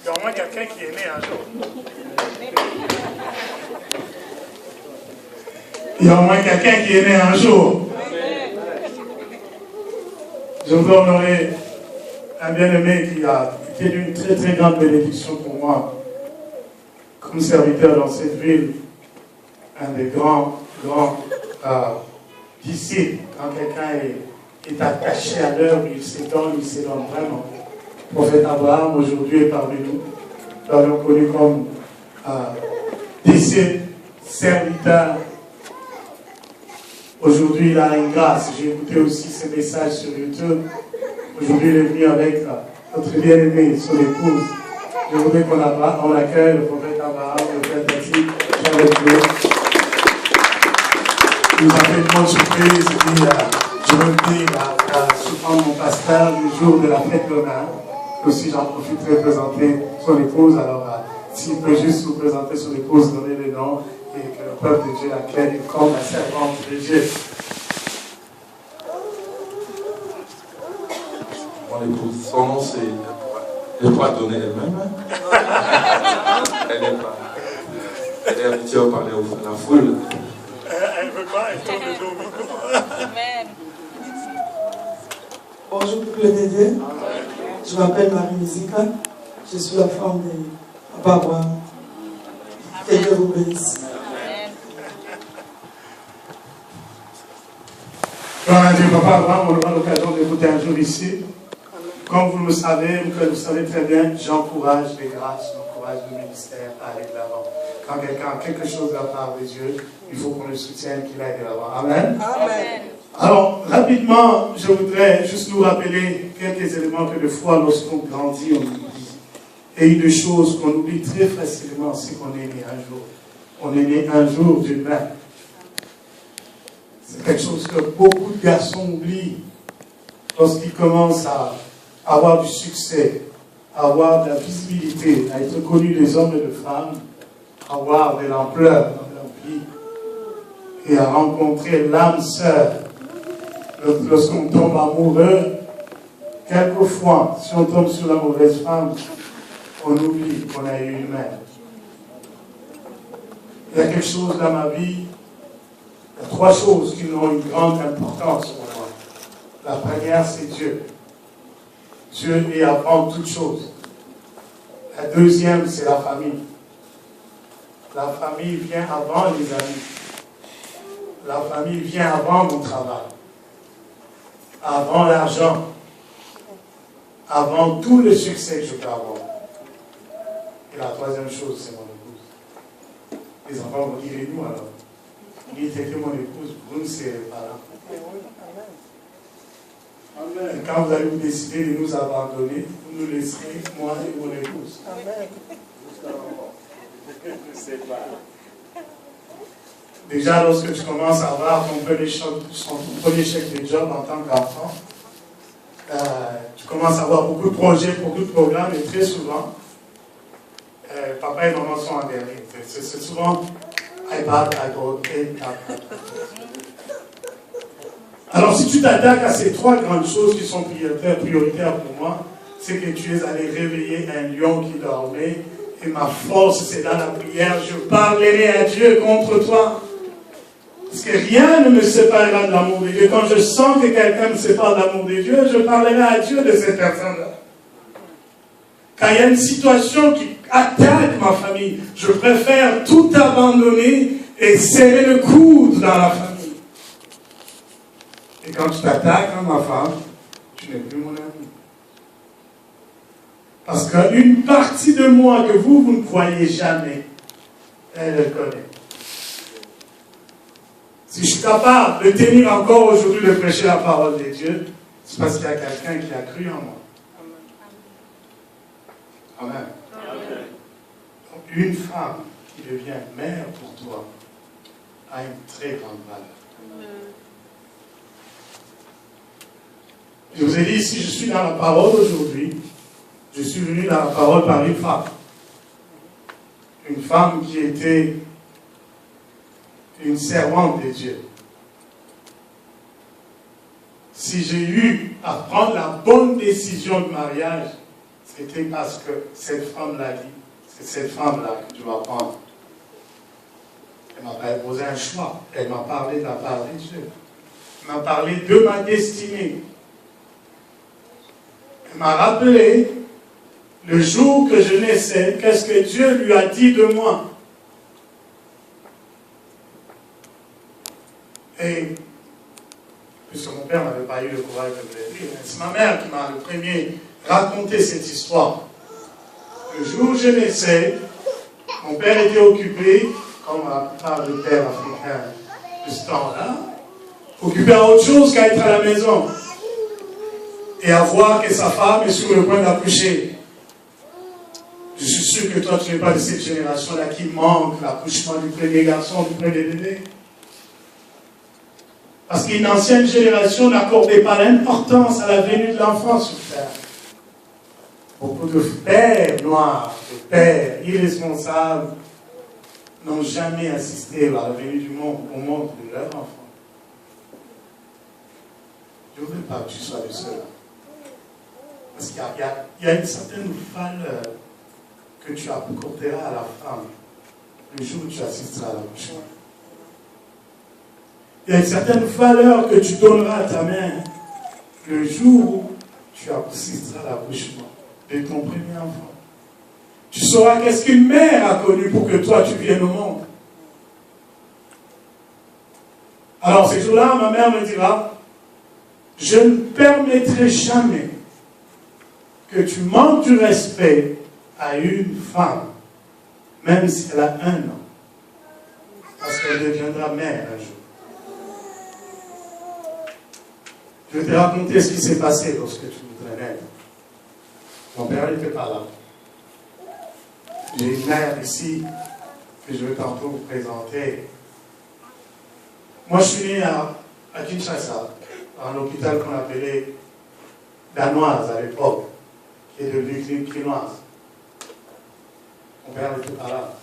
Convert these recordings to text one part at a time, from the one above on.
Il y a au moins quelqu'un qui est né un jour. Il y a au moins quelqu'un qui est né un jour. Je voudrais honorer un bien-aimé qui a été d'une très très grande bénédiction pour moi, comme serviteur dans cette ville, un des grands disciples. Quand quelqu'un est attaché à l'œuvre, il s'étonne vraiment. Le prophète Abraham aujourd'hui est parmi nous. Nous l'avons connu comme disciple, serviteur. Aujourd'hui, il a une grâce. J'ai écouté aussi ses messages sur YouTube. Aujourd'hui, il est venu avec notre bien-aimé, son épouse. Je voudrais qu'on accueille le prophète Abraham, le frère Tati, avec nous. Il nous a fait une bonne surprise. Je me dis, souvent mon pasteur, le jour de la fête d'honneur. Aussi, j'en profiterai de présenter son épouse. Alors, s'il peut juste vous présenter son épouse, donner les noms, et que le peuple de Dieu l'accueille comme la servante de Dieu. Mon épouse, son nom c'est... Elle ne peut pas donner elle-même. Elle n'est pas... Elle est habituée à parler à la foule. Elle ne veut pas, elle tourne le dos au micro. Amen. Bonjour, peuple de Dieu. Je m'appelle Marie Musica. Je suis la femme de Papa Abraham. Que Dieu vous bénisse. Quand on a dit Papa Abraham, on aura l'occasion d'écouter un jour ici. Comme vous le savez, vous le savez très bien, j'encourage les grâces, j'encourage le ministère à aller de l'avant. Quand quelqu'un a quelque chose de la part de Dieu, il faut qu'on le soutienne, qu'il aille de l'avant. Amen. Amen. Alors, rapidement, je voudrais juste nous rappeler quelques éléments que des fois, lorsqu'on grandit, on oublie. Et une chose qu'on oublie très facilement, c'est qu'on est né un jour. On est né un jour d'une mère. C'est quelque chose que beaucoup de garçons oublient lorsqu'ils commencent à avoir du succès, à avoir de la visibilité, à être connus des hommes et des femmes, à avoir de l'ampleur dans leur vie et à rencontrer l'âme sœur. Lorsqu'on tombe amoureux, quelquefois, si on tombe sur la mauvaise femme, on oublie qu'on a eu une mère. Il y a quelque chose dans ma vie, il y a trois choses qui ont une grande importance pour moi. La première, c'est Dieu. Dieu est avant toute chose. La deuxième, c'est la famille. La famille vient avant les amis. La famille vient avant mon travail. Avant l'argent. Avant tout le succès que je peux avoir. Et la troisième chose, c'est mon épouse. Les enfants vont dire, et nous alors? Il était que mon épouse, vous ne serez pas là. Amen. Quand vous allez vous décider de nous abandonner, vous nous laisserez, moi et mon épouse. Amen. Déjà, lorsque tu commences à avoir ton premier chèque de job en tant qu'enfant, tu commences à avoir beaucoup de projets, beaucoup de programmes, et très souvent, papa et maman sont en dernier. C'est souvent iPad, et Alors, si tu t'attaques à ces trois grandes choses qui sont prioritaires pour moi, c'est que tu es allé réveiller un lion qui dormait, et ma force, c'est dans la prière. Je parlerai à Dieu contre toi. Parce que rien ne me séparera de l'amour de Dieu. Quand je sens que quelqu'un me sépare de l'amour de Dieu, je parlerai à Dieu de cette personne-là. Quand il y a une situation qui attaque ma famille, je préfère tout abandonner et serrer le coude dans la famille. Et quand tu t'attaques à ma femme, tu n'es plus mon ami. Parce qu'une partie de moi que vous ne voyez jamais, elle le connaît. Si je suis capable de tenir encore aujourd'hui de prêcher la parole de Dieu, c'est parce qu'il y a quelqu'un qui a cru en moi. Amen. Amen. Donc, une femme qui devient mère pour toi a une très grande valeur. Je vous ai dit, si je suis dans la parole aujourd'hui, je suis venu dans la parole par une femme. Une femme qui était une servante de Dieu. Si j'ai eu à prendre la bonne décision de mariage, c'était parce que cette femme-là dit, c'est cette femme-là que tu vas prendre. Elle m'a pas posé un choix. Elle m'a parlé de la part de Dieu. Elle m'a parlé de ma destinée. Elle m'a rappelé le jour que je naissais, qu'est-ce que Dieu lui a dit de moi. Et puisque mon père n'avait pas eu le courage de me le dire, c'est ma mère qui m'a le premier raconté cette histoire. Le jour où je naissais, mon père était occupé, comme la plupart des pères africains de ce temps-là, occupé à autre chose qu'à être à la maison et à voir que sa femme est sur le point d'accoucher. Je suis sûr que toi, tu n'es pas de cette génération-là qui manque l'accouchement du premier garçon, du premier bébé. Parce qu'une ancienne génération n'accordait pas l'importance à la venue de l'enfant sur terre. Beaucoup de pères noirs, de pères irresponsables, n'ont jamais assisté à la venue du monde, au monde de leur enfant. Je ne veux pas que tu sois de ceux-là. Parce qu'il y a une certaine valeur que tu accorderas à la femme le jour où tu assisteras à l'accouchement. Il y a une certaine valeur que tu donneras à ta mère le jour où tu assisteras à l'accouchement de ton premier enfant. Tu sauras qu'est-ce qu'une mère a connu pour que toi tu viennes au monde. Alors ce jour-là, ma mère me dira, je ne permettrai jamais que tu manques du respect à une femme, même si elle a 1 an, parce qu'elle deviendra mère un jour. Je vais te raconter ce qui s'est passé lorsque tu voudrais naître. Mon père n'était pas là. J'ai une mère ici que je vais tantôt vous présenter. Moi, je suis né à Kinshasa, dans l'hôpital qu'on appelait danoise à l'époque, qui est devenu clinoise. Mon père n'était pas là.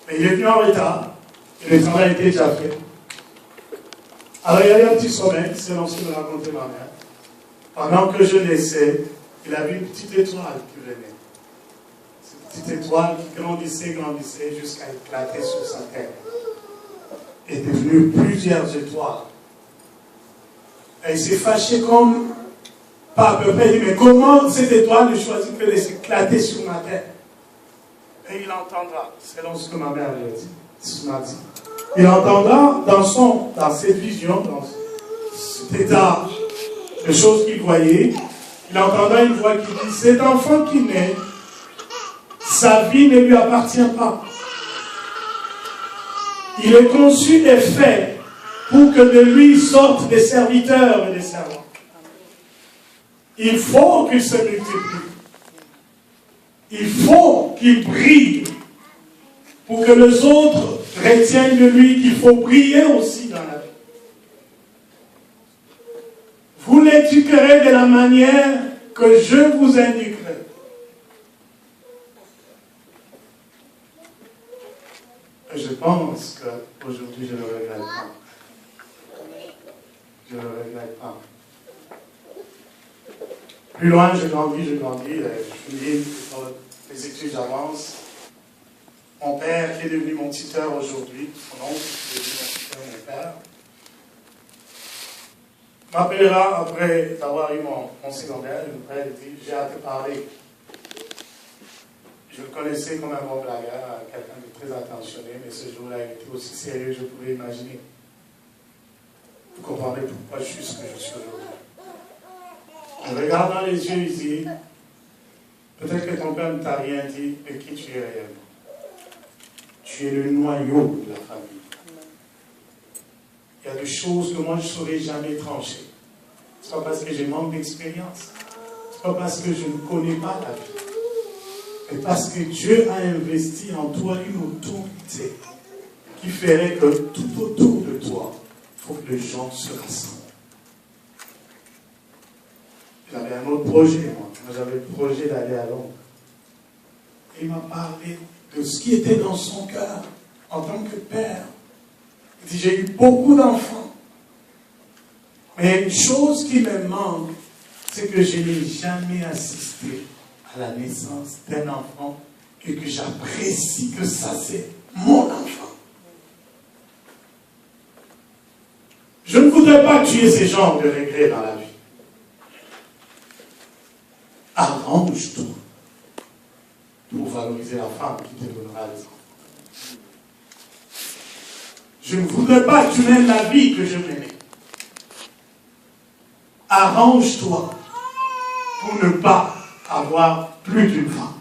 Mais il est venu en retard, et le travail était déjà fait. Alors il y avait un petit sommeil, selon ce que me racontait ma mère. Pendant que je naissais, il a vu une petite étoile qui venait. Cette petite étoile qui grandissait jusqu'à éclater sur sa tête. Et devenue plusieurs étoiles. Et il s'est fâché comme, pas à peu près, il dit, mais comment cette étoile ne choisit que de s'éclater sur ma tête? Et il entendra, selon ce que ma mère lui a dit. Il entendra dans cette vision, dans cet état de choses qu'il voyait, il entendra une voix qui dit, cet enfant qui naît, sa vie ne lui appartient pas. Il est conçu et fait pour que de lui sortent des serviteurs et des servants. Il faut qu'il se multiplie. Il faut qu'il brille pour que les autres retiennent de lui qu'il faut briller aussi dans la vie. Vous l'éduquerez de la manière que je vous indiquerai. Et je pense qu'aujourd'hui, je ne le regrette pas. Je ne le regrette pas. Plus loin, je grandis, je finis les études, j'avance. Mon père, qui est devenu mon tuteur aujourd'hui, son oncle, qui est devenu mon tuteur, mon père, m'appellera après avoir eu mon secondaire. Mon père dit, j'ai à te parler. Je le connaissais comme un bon blagueur, quelqu'un de très attentionné, mais ce jour-là, il était aussi sérieux que je pouvais imaginer. Vous comprenez pourquoi je suis ce que je suis aujourd'hui. En regardant les yeux, il dit, peut-être que ton père ne t'a rien dit, mais qui tu es réellement? Tu es le noyau de la famille. Il y a des choses que moi je ne saurais jamais trancher. Ce n'est pas parce que j'ai manque d'expérience. Ce n'est pas parce que je ne connais pas la vie. Mais parce que Dieu a investi en toi une autorité qui ferait que tout autour de toi, il faut que les gens se rassemblent. J'avais un autre projet, moi. J'avais le projet d'aller à Londres. Et il m'a parlé de ce qui était dans son cœur en tant que père. Il dit, j'ai eu beaucoup d'enfants. Mais une chose qui me manque, c'est que je n'ai jamais assisté à à la naissance d'un enfant et que j'apprécie que ça c'est mon enfant. Je ne voudrais pas que tu aies ces genres de regrets dans la vie. Arrange-toi pour valoriser la femme qui te donnera les enfants. Je ne voudrais pas que tu mènes la vie que je menais. Arrange-toi pour ne pas avoir plus d'une femme.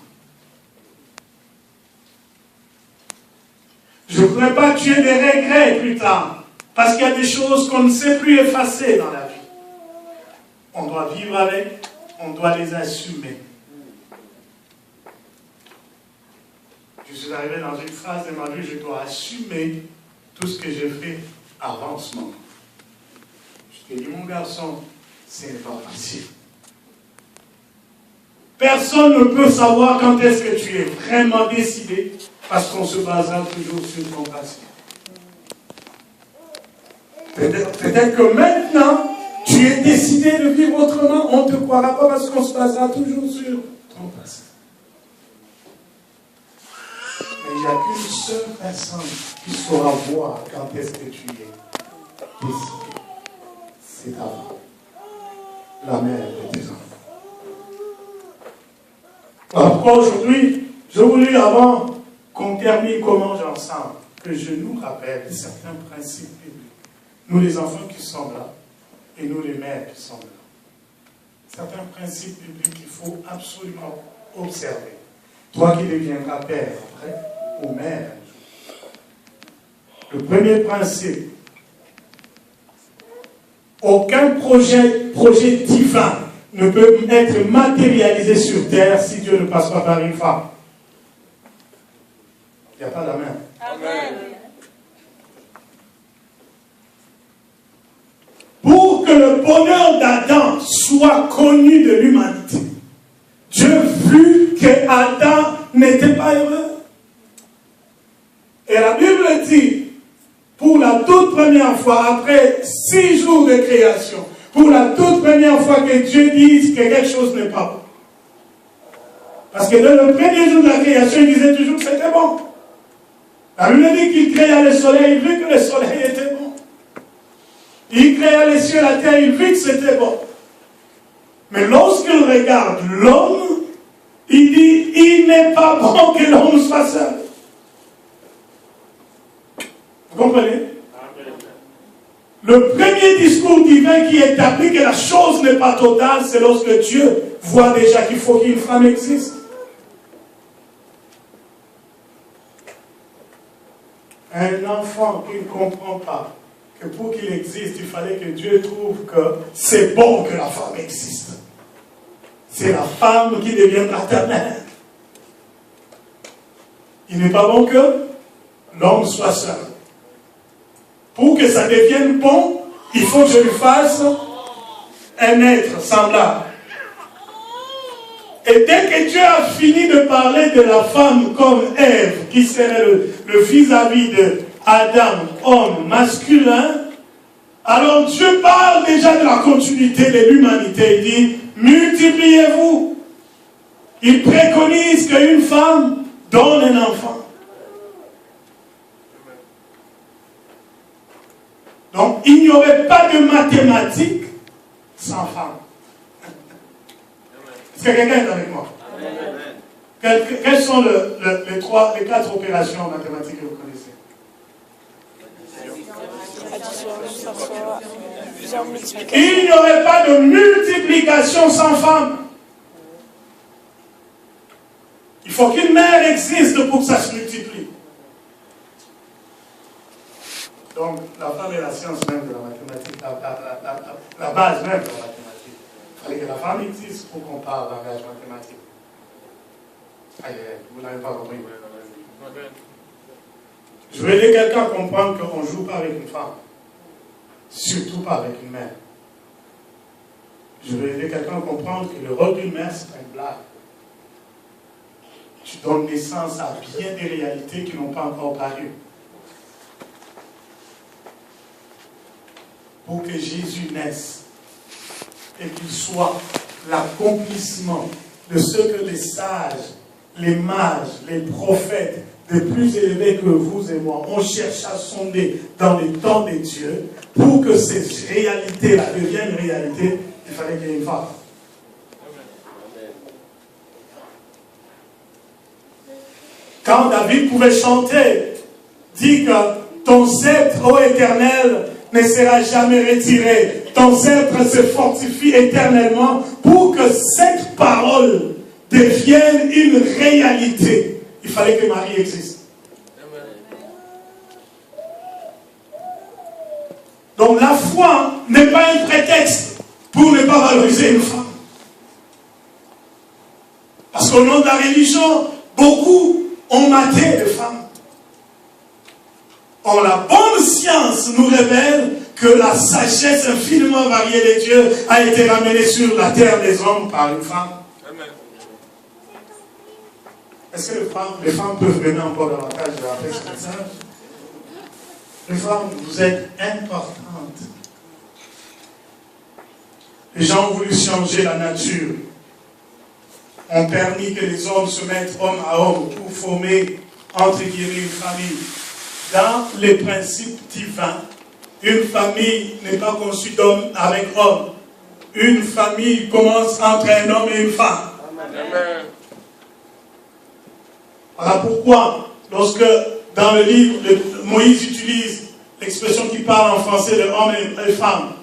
Je ne voudrais pas que tu aies des regrets plus tard, parce qu'il y a des choses qu'on ne sait plus effacer dans la vie. On doit vivre avec, on doit les assumer. Je suis arrivé dans une phase de ma vie, je dois assumer tout ce que j'ai fait avant ce moment. Je te dis, mon garçon, ce n'est pas facile. Personne ne peut savoir quand est-ce que tu es vraiment décidé, parce qu'on se basera toujours sur ton passé. Peut-être que maintenant, tu es décidé de vivre autrement, on ne te croira pas parce qu'on se basera toujours sur ton passé. Mais il n'y a qu'une seule personne qui saura voir quand est-ce que tu es décidé. C'est ta femme, la mère de tes enfants. Alors pourquoi aujourd'hui, je voulais avant qu'on termine comment ensemble, que je nous rappelle certains principes bibliques. Nous les enfants qui sommes là, et nous les mères qui sommes là. Certains principes bibliques qu'il faut absolument observer. Toi qui deviendras père après, ou mère. Le premier principe, aucun projet divin ne peut être matérialisé sur terre si Dieu ne passe pas par une femme. Il n'y a pas la main. Amen. Pour que le bonheur d'Adam soit connu de l'humanité, Dieu vit que Adam n'était pas heureux. Et la Bible dit, pour la toute première fois, après 6 jours de création, pour la toute première fois que Dieu dise que quelque chose n'est pas bon. Parce que dans le premier jour de la création, il disait toujours que c'était bon. La Bible dit qu'il créa le soleil, il vit que le soleil était bon. Il créa les cieux et la terre, il vit que c'était bon. Mais lorsqu'il regarde l'homme, il dit, il n'est pas bon que l'homme soit seul. Vous comprenez? Le premier discours divin qui établit que la chose n'est pas totale, c'est lorsque Dieu voit déjà qu'il faut qu'une femme existe. Un enfant qui ne comprend pas que pour qu'il existe, il fallait que Dieu trouve que c'est bon que la femme existe. C'est la femme qui deviendra ta mère. Il n'est pas bon que l'homme soit seul. Pour que ça devienne bon, il faut que je lui fasse un être semblable. Et dès que Dieu a fini de parler de la femme comme Ève, qui serait le vis-à-vis de Adam, homme masculin, alors Dieu parle déjà de la continuité de l'humanité. Il dit, multipliez-vous. Il préconise qu'une femme donne un enfant. Donc, il n'y aurait pas de mathématiques sans femme. Est-ce que quelqu'un est avec moi? Quelles sont les 4 opérations mathématiques que vous connaissez? Il n'y aurait pas de multiplication sans femme. Il faut qu'une mère existe pour que ça se multiplie. Donc, la femme est la science même de la mathématique, la base même de la mathématique. Il fallait que la femme existe pour qu'on parle langage mathématique. Aïe, vous n'avez pas compris. Je veux aider quelqu'un à comprendre qu'on ne joue pas avec une femme. Surtout pas avec une mère. Je veux aider quelqu'un à comprendre que le rôle d'une mère, c'est pas une blague. Tu donnes naissance à bien des réalités qui n'ont pas encore paru. Pour que Jésus naisse et qu'il soit l'accomplissement de ce que les sages, les mages, les prophètes, les plus élevés que vous et moi, on cherche à sonder dans les temps des dieux, pour que ces réalités-là deviennent réalité, il fallait qu'il y ait une femme. Quand David pouvait chanter, dit que ton sceptre, ô Éternel, ne sera jamais retiré. Ton sceptre se fortifie éternellement pour que cette parole devienne une réalité. Il fallait que Marie existe. Donc la foi n'est pas un prétexte pour ne pas valoriser une femme. Parce qu'au nom de la religion, beaucoup ont maté les femmes. Or, la bonne science nous révèle que la sagesse infiniment variée de Dieu a été ramenée sur la terre des hommes par une femme. Amen. Est-ce que les femmes peuvent venir encore davantage de la paix ce message? Les femmes, vous êtes importantes. Les gens ont voulu changer la nature, ont permis que les hommes se mettent homme à homme pour former, entre guillemets, une famille. Dans les principes divins, une famille n'est pas conçue d'homme avec homme. Une famille commence entre un homme et une femme. Amen. Voilà pourquoi, lorsque dans le livre, Moïse utilise l'expression qui parle en français de homme et femme,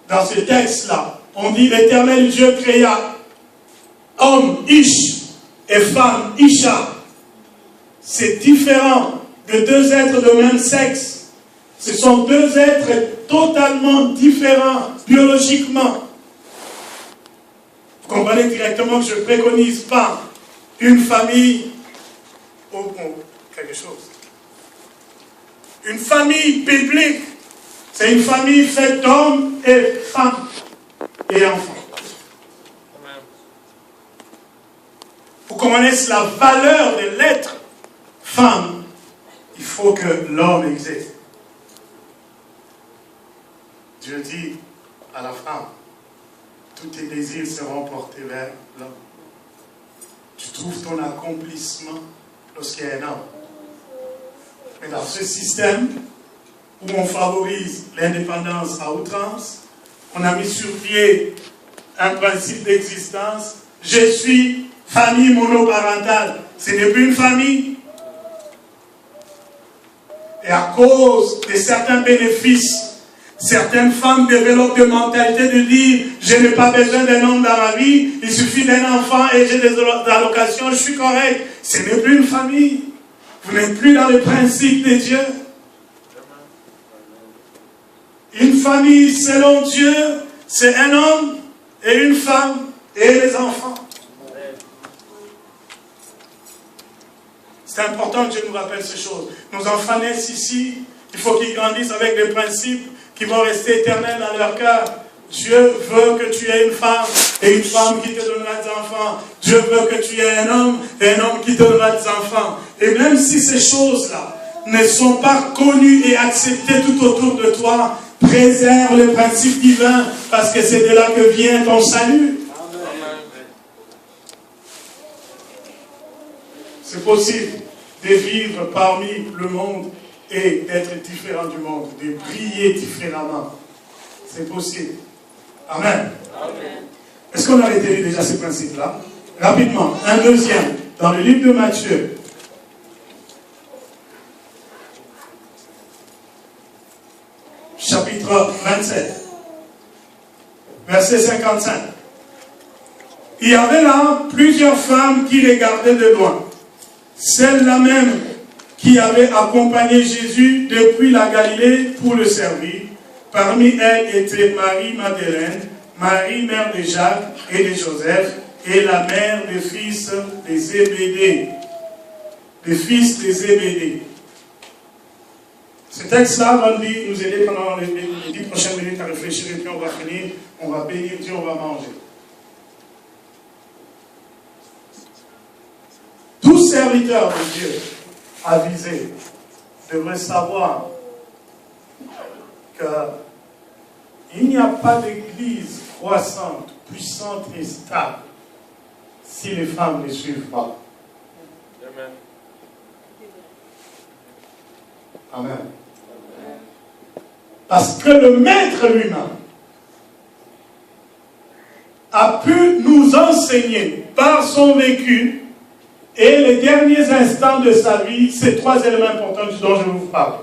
dans ce texte-là, on dit l'Éternel Dieu créa homme, Ish, et femme, Isha. C'est différent de deux êtres de même sexe. Ce sont deux êtres totalement différents biologiquement. Vous comprenez directement que je ne préconise pas une famille ou quelque chose. Une famille biblique, c'est une famille faite d'hommes et femmes et enfants. Pour qu'on connaisse la valeur de l'être femme, il faut que l'homme existe. Dieu dit à la femme, tous tes désirs seront portés vers l'homme. Tu trouves ton accomplissement lorsqu'il y a un homme. Mais dans ce système où on favorise l'indépendance à outrance, on a mis sur pied un principe d'existence. Je suis famille monoparentale. Ce n'est plus une famille. Et à cause de certains bénéfices, certaines femmes développent des mentalités de dire je n'ai pas besoin d'un homme dans ma vie, il suffit d'un enfant et j'ai des allocations, je suis correct. Ce n'est plus une famille. Vous n'êtes plus dans le principe de Dieu. Une famille selon Dieu, c'est un homme et une femme et les enfants. C'est important que Dieu nous rappelle ces choses. Nos enfants naissent ici, il faut qu'ils grandissent avec des principes qui vont rester éternels dans leur cœur. Dieu veut que tu aies une femme et une femme qui te donnera des enfants. Dieu veut que tu aies un homme et un homme qui te donnera des enfants. Et même si ces choses-là ne sont pas connues et acceptées tout autour de toi, préserve les principes divins parce que c'est de là que vient ton salut. C'est possible de vivre parmi le monde et d'être différent du monde, de briller différemment. C'est possible. Amen. Est-ce qu'on a retenu déjà ces principes-là? Rapidement, un deuxième, dans le livre de Matthieu. Chapitre 27, verset 55. Il y avait là plusieurs femmes qui regardaient de loin. Celle-là même qui avait accompagné Jésus depuis la Galilée pour le servir. Parmi elles étaient Marie-Madeleine, Marie, mère de Jacques et de Joseph, et la mère des fils des Zébédée. Des fils des Zébédée. Ce texte-là va nous aider pendant les 10 prochaines minutes à réfléchir et puis on va finir, on va bénir Dieu, on va manger. Tout serviteur de Dieu avisé devrait savoir qu'il n'y a pas d'église croissante, puissante et stable si les femmes ne suivent pas. Amen. Amen. Parce que le Maître lui-même a pu nous enseigner par son vécu et les derniers instants de sa vie, ces trois éléments importants dont je vous parle.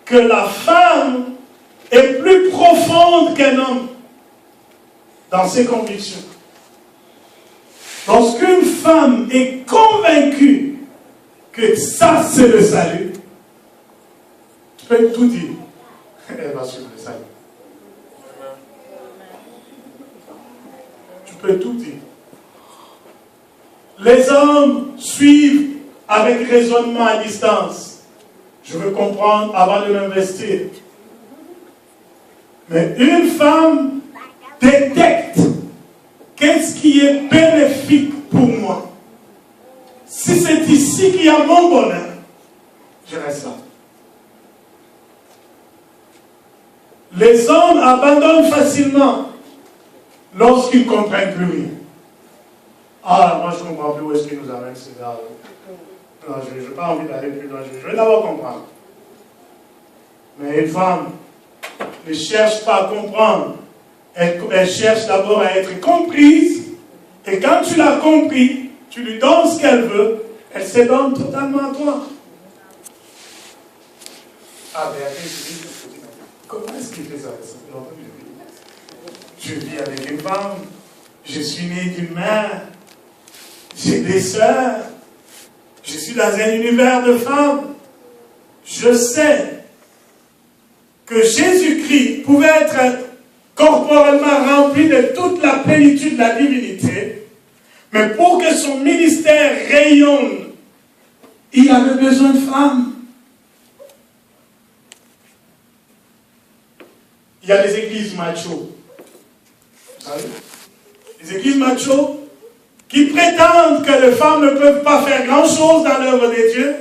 Que la femme est plus profonde qu'un homme dans ses convictions. Lorsqu'une femme est convaincue que ça c'est le salut, tu peux tout dire, elle va suivre le salut. Tu peux tout dire. Les hommes suivent avec raisonnement à distance. Je veux comprendre avant de m'investir. Mais une femme détecte qu'est-ce qui est bénéfique pour moi. Si c'est ici qu'il y a mon bonheur, je reste là. Les hommes abandonnent facilement lorsqu'ils ne comprennent plus rien. Ah, moi je ne comprends plus où est-ce qu'il nous amène ce gars. Non, je n'ai pas envie d'aller plus loin. Je vais d'abord comprendre. Mais une femme ne cherche pas à comprendre. Elle cherche d'abord à être comprise. Et quand tu l'as compris, tu lui donnes ce qu'elle veut, elle se donne totalement à toi. Ah, Béatrice, comment est-ce qu'il fait ça? Je vis avec une femme, je suis né d'une mère, j'ai des sœurs, je suis dans un univers de femmes. Je sais que Jésus-Christ pouvait être corporellement rempli de toute la plénitude de la divinité, mais pour que son ministère rayonne, il avait besoin de femmes. Il y a des églises machos. Vous savez? Les églises machos qui prétendent que les femmes ne peuvent pas faire grand-chose dans l'œuvre de Dieu,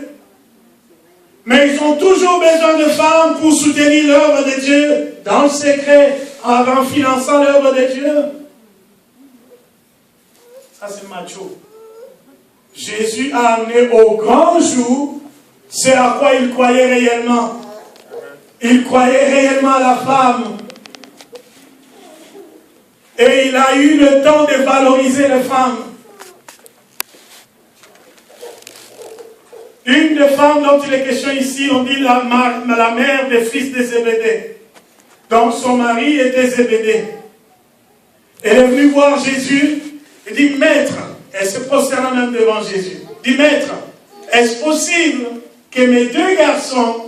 mais ils ont toujours besoin de femmes pour soutenir l'œuvre de Dieu dans le secret, en finançant l'œuvre de Dieu. Ça, c'est macho. Jésus a amené au grand jour ce à quoi il croyait réellement. Il croyait réellement à la femme. Et il a eu le temps de valoriser les femmes. Une des femmes dont il est question ici, on dit la mère des fils de Zébédée. Donc son mari était Zébédée. Elle est venue voir Jésus et dit, Maître, elle se prosterne même devant Jésus. Dit, Maître, est-ce possible que mes deux garçons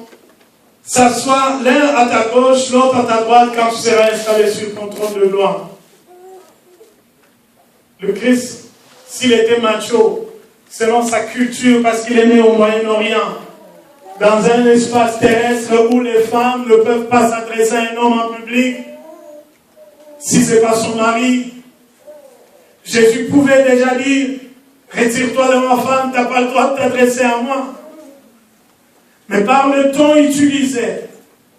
s'assoient l'un à ta gauche, l'autre à ta droite quand tu seras installé sur ton trône de gloire? Le Christ, s'il était macho, selon sa culture, parce qu'il est né au Moyen-Orient, dans un espace terrestre où les femmes ne peuvent pas s'adresser à un homme en public, si ce n'est pas son mari, Jésus pouvait déjà dire, retire-toi de ma femme, tu n'as pas le droit de t'adresser à moi. Mais par le ton utilisé,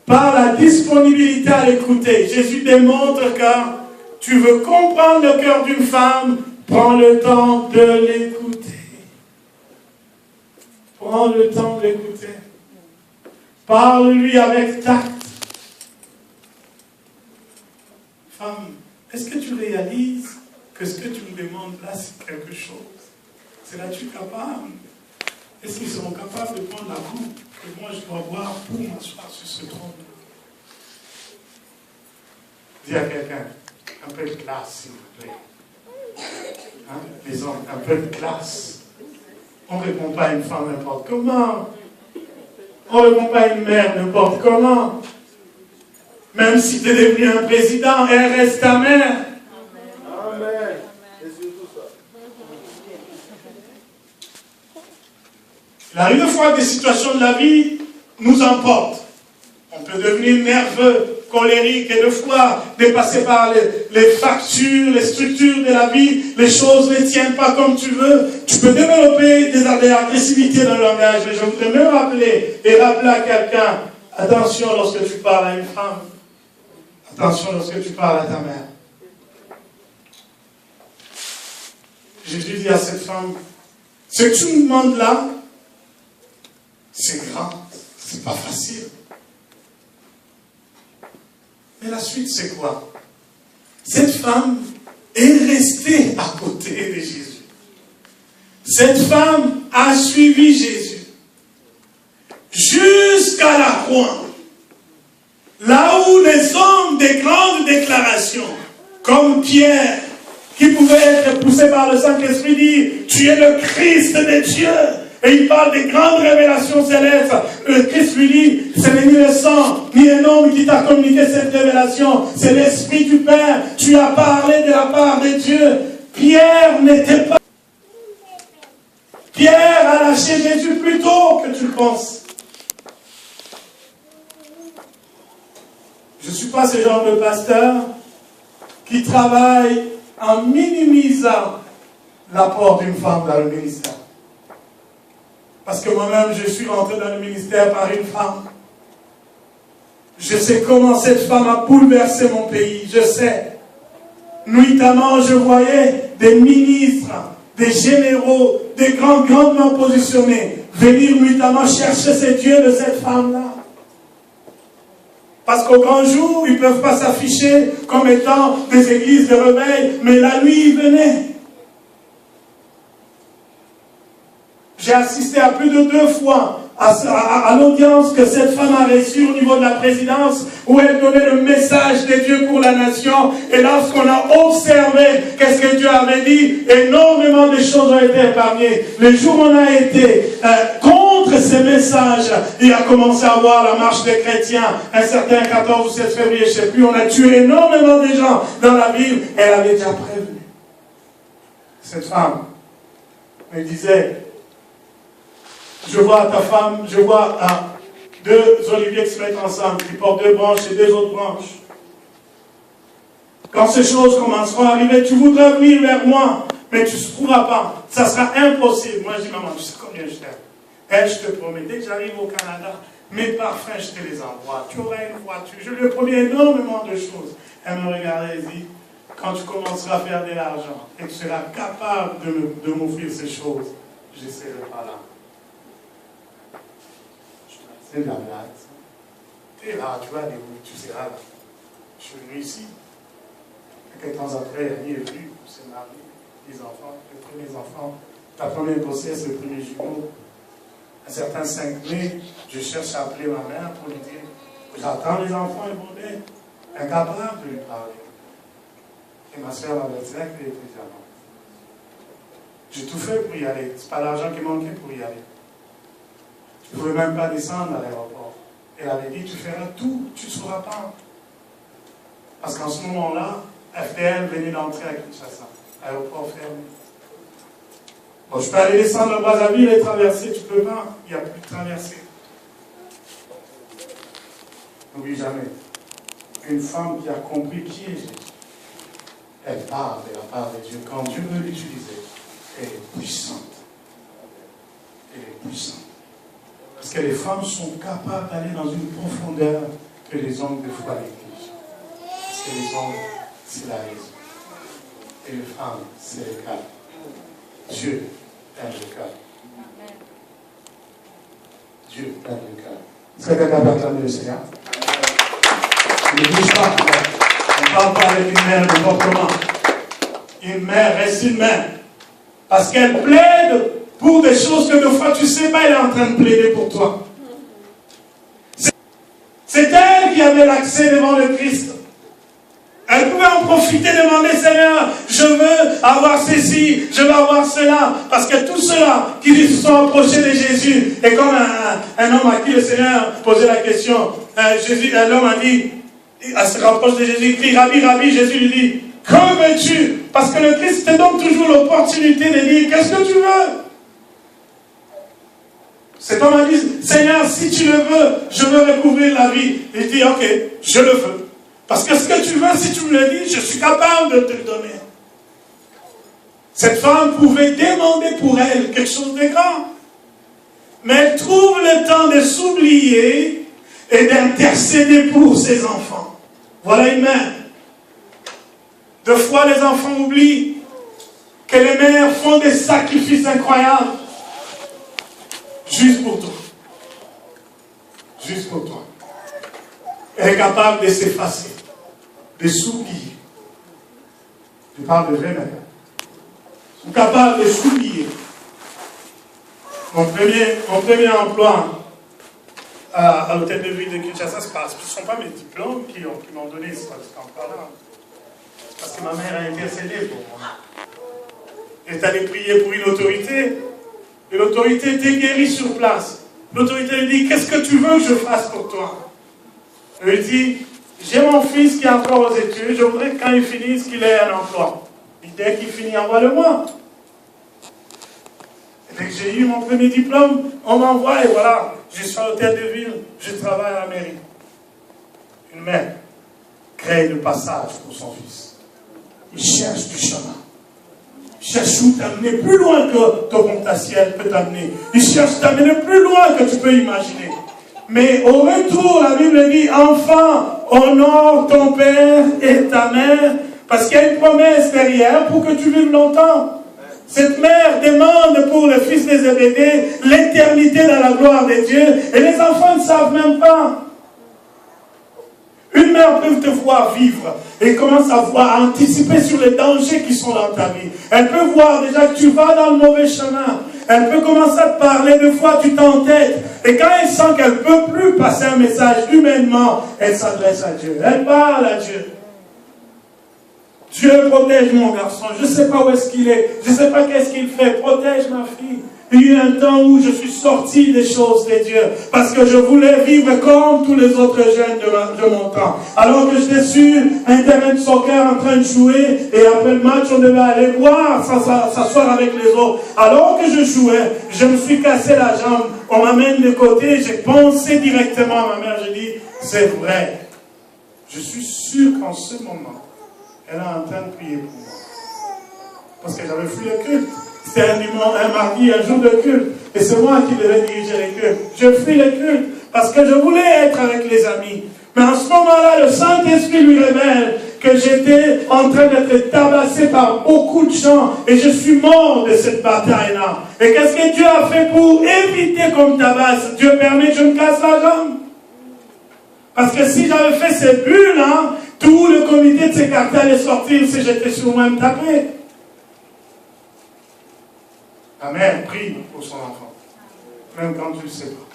par la disponibilité à l'écouter, Jésus démontre que tu veux comprendre le cœur d'une femme, prends le temps de l'écouter. Prends le temps de l'écouter. Parle-lui avec tact. Femme, est-ce que tu réalises que ce que tu me demandes là, c'est quelque chose? Seras-tu capable? Est-ce qu'ils seront capables de prendre la coupe que moi je dois boire pour m'asseoir sur ce trône? Dis à quelqu'un, un peu de classe, s'il vous plaît. Hein? Les hommes, un peu de classe. On ne répond pas à une femme n'importe comment. On ne répond pas à une mère n'importe comment. Même si tu es devenu un président, elle reste ta mère. Amen. Et surtout ça. Il arrive des fois que des situations de la vie nous emportent. On peut devenir nerveux, colérique et de fois dépasser par les factures, les structures de la vie, les choses ne tiennent pas comme tu veux. Tu peux développer des agressivités dans le langage. Mais je voudrais même rappeler à quelqu'un, attention lorsque tu parles à une femme, attention lorsque tu parles à ta mère. Jésus dit à cette femme, ce que tu me demandes là, c'est grand, c'est pas facile. Mais la suite, c'est quoi? Cette femme est restée à côté de Jésus. Cette femme a suivi Jésus jusqu'à la croix. Là où les hommes de grandes déclarations, comme Pierre, qui pouvait être poussé par le Saint-Esprit, dit, tu es le Christ de Dieu. Et il parle des grandes révélations célestes. Le Christ lui dit, ce n'est ni le sang, ni un homme qui t'a communiqué cette révélation. C'est l'Esprit du Père. Tu as parlé de la part de Dieu. Pierre n'était pas... Pierre a lâché Jésus plus tôt que tu le penses. Je ne suis pas ce genre de pasteur qui travaille en minimisant l'apport d'une femme dans le ministère. Parce que moi-même, je suis rentré dans le ministère par une femme. Je sais comment cette femme a bouleversé mon pays. Je sais. Nuitamment, je voyais des ministres, des généraux, des grandement positionnés venir nuitamment chercher ces dieux de cette femme-là. Parce qu'au grand jour, ils ne peuvent pas s'afficher comme étant des églises de réveil, mais la nuit, ils venaient. J'ai assisté à plus de 2 fois à l'audience que cette femme a reçue au niveau de la présidence, où elle donnait le message de Dieu pour la nation. Et lorsqu'on a observé qu'est-ce que Dieu avait dit, énormément de choses ont été épargnées. Le jour où on a été contre ces messages, il a commencé à voir la marche des chrétiens, un certain 14 ou 16 février, je ne sais plus, on a tué énormément de gens dans la ville. Elle avait déjà prévenu. Cette femme me disait, je vois ta femme, je vois 2 oliviers qui se mettent ensemble, qui portent 2 branches et 2 autres branches. Quand ces choses commenceront à arriver, tu voudras venir vers moi, mais tu ne pourras pas. Ça sera impossible. Moi, je dis, maman, tu sais combien je t'aime. Elle, je te promets, dès que j'arrive au Canada, mes parfums, je te les envoie. Tu auras une voiture. Je lui ai promis énormément de choses. Elle me regardait et dit, quand tu commenceras à faire de l'argent et que tu seras capable de m'offrir ces choses, je ne serai pas là. C'est de la blague. Tu es là, tu vas aller où? Tu seras là. Je suis venu ici. Quelques temps après, Annie est venue, on s'est marié, les enfants, les premiers enfants. La première grossesse, le premier jumeau. Un certain 5 mai, je cherche à appeler ma mère pour lui dire, j'attends les enfants évolués, incapable de lui parler. Et ma soeur m'avait dit qu'elle était déjà morte. J'ai tout fait pour y aller. Ce n'est pas l'argent qui manquait pour y aller. Je ne pouvais même pas descendre à l'aéroport. Elle avait dit, tu feras tout, tu ne sauras pas. Parce qu'en ce moment-là, FDL venait d'entrer à Kinshasa. Aéroport fermé. Bon, je peux aller descendre à Brazzaville et traverser, tu ne peux pas. Il n'y a plus de traversée. N'oublie jamais. Une femme qui a compris qui est Jésus, elle parle de la part de Dieu. Quand Dieu veut l'utiliser, elle est puissante. Elle est puissante. Parce que les femmes sont capables d'aller dans une profondeur que les hommes de foi négligent. Parce que les hommes, c'est la raison. Et les femmes, c'est le cas. Dieu aime le cas. Dieu aime le cas. Est-ce que quelqu'un peut acclamer le Seigneur? Ne bouge pas. On ne parle pas avec une mère n'importe comment. Une mère reste une mère. Parce qu'elle plaide pour des choses que de fois tu ne sais pas, elle est en train de plaider pour toi. C'est elle qui avait l'accès devant le Christ. Elle pouvait en profiter, demander, Seigneur, je veux avoir ceci, je veux avoir cela. Parce que tous ceux-là qui se sont approchés de Jésus, et comme un homme à qui le Seigneur posait la question, l'homme a dit, elle se rapproche de Jésus, il crie, Rabbi, Rabbi, Jésus lui dit, que veux-tu? Parce que le Christ te donne toujours l'opportunité de dire, qu'est-ce que tu veux? Cet homme a dit, Seigneur, si tu le veux, je veux recouvrir la vie. Il dit, ok, je le veux. Parce que ce que tu veux, si tu me le dis, je suis capable de te le donner. Cette femme pouvait demander pour elle quelque chose de grand. Mais elle trouve le temps de s'oublier et d'intercéder pour ses enfants. Voilà une mère. Deux fois, les enfants oublient. que les mères font des sacrifices incroyables. Juste pour toi. Juste pour toi. Elle est capable de s'effacer, de s'oublier. Je parle de vraies mères. Ils sont capables de s'oublier. Mon premier emploi à l'hôtel de ville de Kinshasa, ce ne sont pas mes diplômes qui m'ont donné cet emploi-là. Parce que ma mère a intercédé pour moi. Elle est allée prier pour une autorité. Et l'autorité était guérie sur place. L'autorité lui dit, qu'est-ce que tu veux que je fasse pour toi? Elle lui dit, j'ai mon fils qui est encore aux études, je voudrais que quand il finisse, qu'il ait un emploi. Et dès qu'il finit, envoie-le-moi. Et dès que j'ai eu mon premier diplôme, on m'envoie et voilà, je suis à l'hôtel de ville, je travaille à la mairie. Une mère crée le passage pour son fils. Il cherche du chemin. Il cherche où t'amener plus loin que ton potentiel peut t'amener. Il cherche t'amener plus loin que tu peux imaginer. Mais au retour, la Bible dit, enfant, honore ton père et ta mère, parce qu'il y a une promesse derrière pour que tu vives longtemps. Cette mère demande pour le fils des Zébédée l'éternité dans la gloire de Dieu, et les enfants ne savent même pas. Une mère peut te voir vivre et commence à anticiper sur les dangers qui sont dans ta vie. Elle peut voir déjà que tu vas dans le mauvais chemin. Elle peut commencer à te parler, deux fois tu t'entêtes. Et quand elle sent qu'elle ne peut plus passer un message humainement, elle s'adresse à Dieu. Elle parle à Dieu. Dieu, protège mon garçon. Je ne sais pas où est-ce qu'il est. Je ne sais pas qu'est-ce qu'il fait. Protège ma fille. Il y a eu un temps où je suis sorti des choses de Dieu. Parce que je voulais vivre comme tous les autres jeunes de mon temps. Alors que j'étais sur un terrain de soccer en train de jouer. Et après le match, on devait aller boire, s'asseoir avec les autres. Alors que je jouais, je me suis cassé la jambe. On m'amène de côté. J'ai pensé directement à ma mère. J'ai dit, c'est vrai. Je suis sûr qu'en ce moment, elle est en train de prier pour moi. Parce que j'avais fui le culte. C'était un mardi, un jour de culte. Et c'est moi qui devais diriger les cultes. Je fuis les cultes parce que je voulais être avec les amis. Mais en ce moment-là, le Saint-Esprit lui révèle que j'étais en train d'être tabassé par beaucoup de gens. Et je suis mort de cette bataille-là. Et qu'est-ce que Dieu a fait pour éviter qu'on me tabasse? Dieu permet que je me casse la jambe. Parce que si j'avais fait ces bulles-là, tout le comité de ces quartiers allait sortir si j'étais sur moi me taper. La mère prie pour son enfant. Même quand tu ne le sais pas.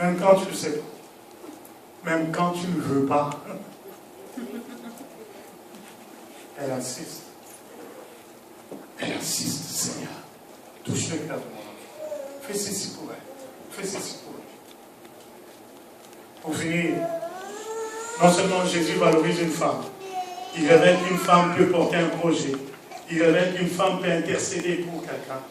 Même quand tu ne le sais pas. Même quand tu ne veux pas. Elle insiste. Elle insiste, Seigneur. Touche le cœur de mon enfant. Fais ceci pour elle. Fais ceci pour elle. Pour finir, non seulement Jésus valorise une femme, il révèle qu'une femme peut porter un projet. Il révèle qu'une femme peut intercéder pour quelqu'un.